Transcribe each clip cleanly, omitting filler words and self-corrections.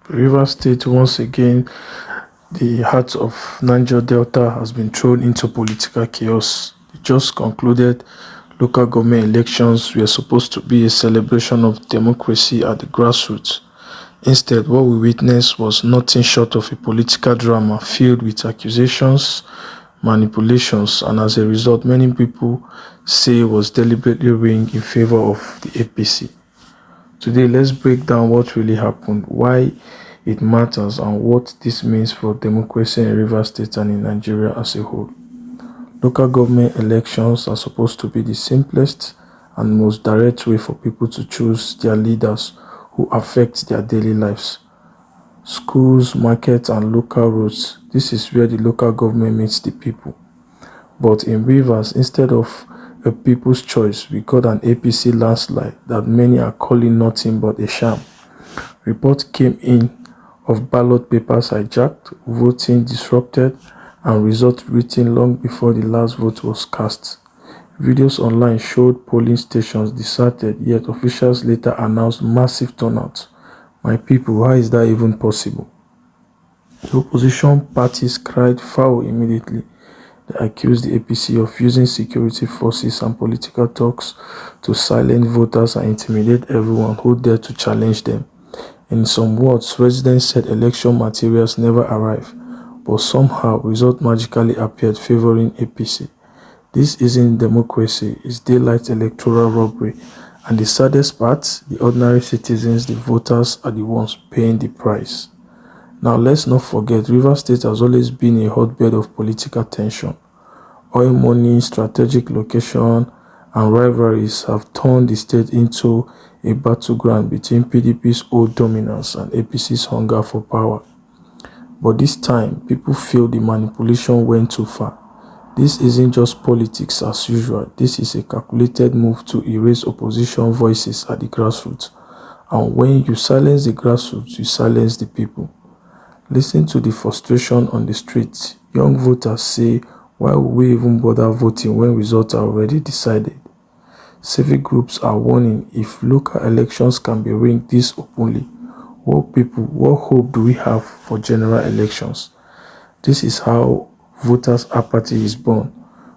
Rivers State, once again, the heart of Niger Delta has been thrown into political chaos. The just concluded local government elections were supposed to be a celebration of democracy at the grassroots. Instead, what we witnessed was nothing short of a political drama filled with accusations, manipulations, and as a result, many people say was deliberately rigged in favor of the APC. Today, let's break down what really happened, why it matters, and what this means for democracy in Rivers State and in Nigeria as a whole. Local government elections are supposed to be the simplest and most direct way for people to choose their leaders who affect their daily lives. Schools, markets, and local roads. This is where the local government meets the people. But in Rivers, instead of a people's choice, we got an APC landslide that many are calling nothing but a sham. Reports came in of ballot papers hijacked, voting disrupted, and results written long before the last vote was cast. Videos online showed polling stations deserted, yet officials later announced massive turnout. My people, how is that even possible? The opposition parties cried foul immediately. They accused the APC of using security forces and political talks to silence voters and intimidate everyone who dared to challenge them. In some words, residents said election materials never arrived, but somehow results magically appeared favoring APC. This isn't democracy, it's daylight electoral robbery. And the saddest part, the ordinary citizens, the voters, are the ones paying the price. Now let's not forget, Rivers State has always been a hotbed of political tension. Oil money, strategic location, and rivalries have turned the state into a battleground between PDP's old dominance and APC's hunger for power. But this time, people feel the manipulation went too far. This isn't just politics as usual, this is a calculated move to erase opposition voices at the grassroots. And when you silence the grassroots, you silence the people. Listen to the frustration on the streets. Young voters say, why will we even bother voting when results are already decided? Civic groups are warning, if local elections can be rigged this openly, what hope do we have for general elections? This is how voters' apathy is born.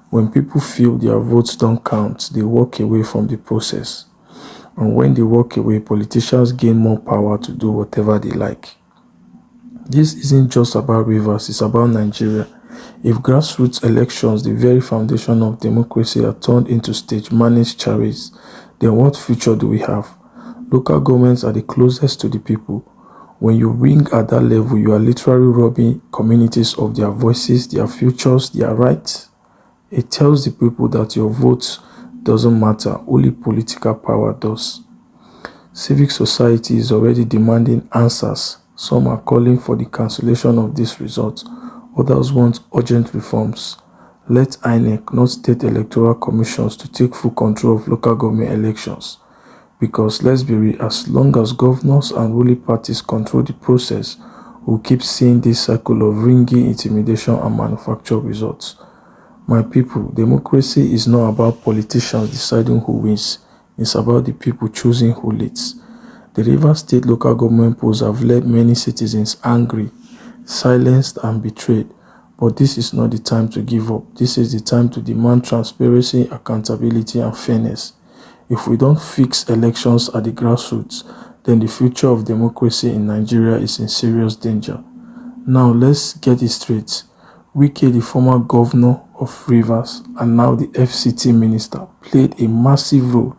When people feel their votes don't count, they walk away from the process. And when they walk away, politicians gain more power to do whatever they like. This isn't just about Rivers, it's about Nigeria. If grassroots elections, the very foundation of democracy, are turned into stage-managed charades, then what future do we have? Local governments are the closest to the people. When you ring at that level, you are literally robbing communities of their voices, their futures, their rights. It tells the people that your vote doesn't matter, only political power does. Civic society is already demanding answers. Some are calling for the cancellation of this result. Others want urgent reforms. Let INEC, not state electoral commissions, to take full control of local government elections. Because let's be real, as long as governors and ruling parties control the process, we'll keep seeing this cycle of ringing, intimidation, and manufactured results. My people, democracy is not about politicians deciding who wins. It's about the people choosing who leads. The Rivers State local government polls have led many citizens angry, silenced, and betrayed. But this is not the time to give up. This is the time to demand transparency, accountability, and fairness. If we don't fix elections at the grassroots, then the future of democracy in Nigeria is in serious danger. Now let's get it straight. Wike, the former governor of Rivers and now the FCT minister, played a massive role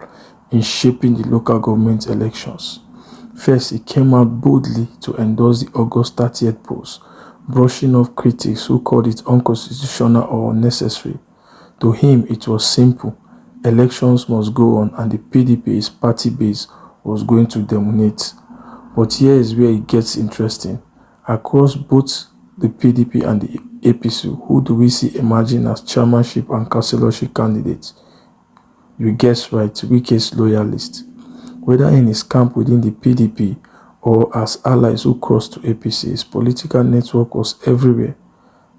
in shaping the local government elections. First, he came out boldly to endorse the August 30th polls, brushing off critics who called it unconstitutional or unnecessary. To him, it was simple. Elections must go on and the PDP, his party base, was going to dominate. But here is where it gets interesting. Across both the PDP and the APC, who do we see emerging as chairmanship and councillorship candidates? You guessed right, Wike's loyalists. Whether in his camp within the PDP or as allies who crossed to APC, his political network was everywhere.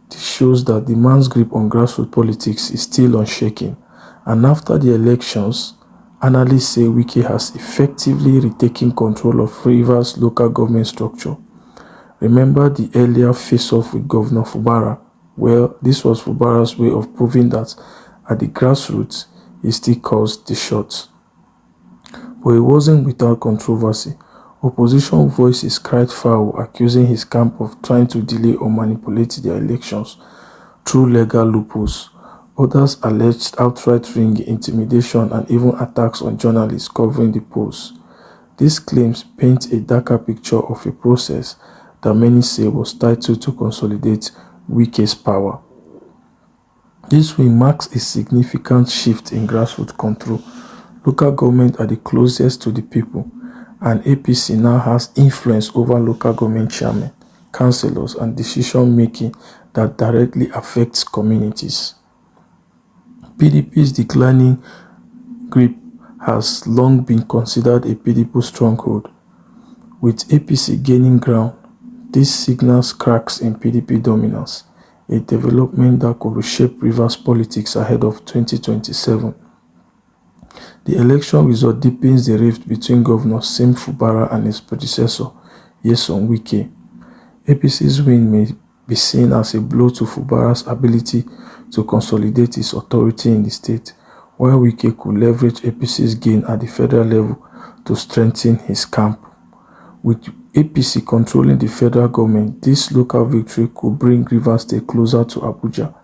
This shows that the man's grip on grassroots politics is still unshaken. And after the elections, analysts say Wike has effectively retaken control of Rivers' local government structure. Remember the earlier face-off with Governor Fubara? Well, this was Fubara's way of proving that at the grassroots, he still calls the shots. But it wasn't without controversy. Opposition voices cried foul, accusing his camp of trying to delay or manipulate their elections through legal loopholes. Others alleged outright ringing, intimidation, and even attacks on journalists covering the polls. These claims paint a darker picture of a process that many say was titled to consolidate Wike's power. This win marks a significant shift in grassroots control. Local governments are the closest to the people, and APC now has influence over local government chairmen, councillors, and decision-making that directly affects communities. PDP's declining grip has long been considered a PDP stronghold. With APC gaining ground, this signals cracks in PDP dominance, a development that could reshape Rivers politics ahead of 2027. The election result deepens the rift between Governor Sim Fubara and his predecessor, Nyesom Wike. APC's win may be seen as a blow to Fubara's ability to consolidate his authority in the state, while Wike could leverage APC's gain at the federal level to strengthen his camp. With APC controlling the federal government, this local victory could bring Rivers State closer to Abuja.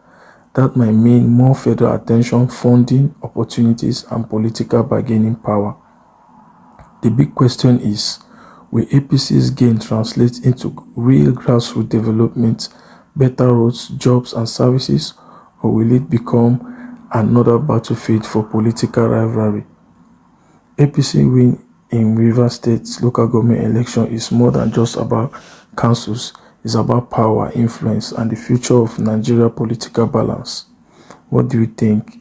That might mean more federal attention, funding, opportunities, and political bargaining power. The big question is, will APC's gain translate into real grassroots development, better roads, jobs, and services, or will it become another battlefield for political rivalry? APC win in Rivers State's local government election is more than just about councils. It's about power, influence, and the future of Nigeria political balance. What do you think?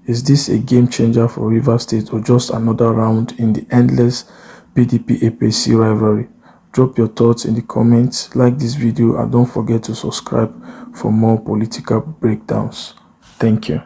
Is this a game changer for Rivers State or just another round in the endless PDP-APC rivalry? Drop your thoughts in the comments, like this video, and don't forget to subscribe for more political breakdowns. Thank you.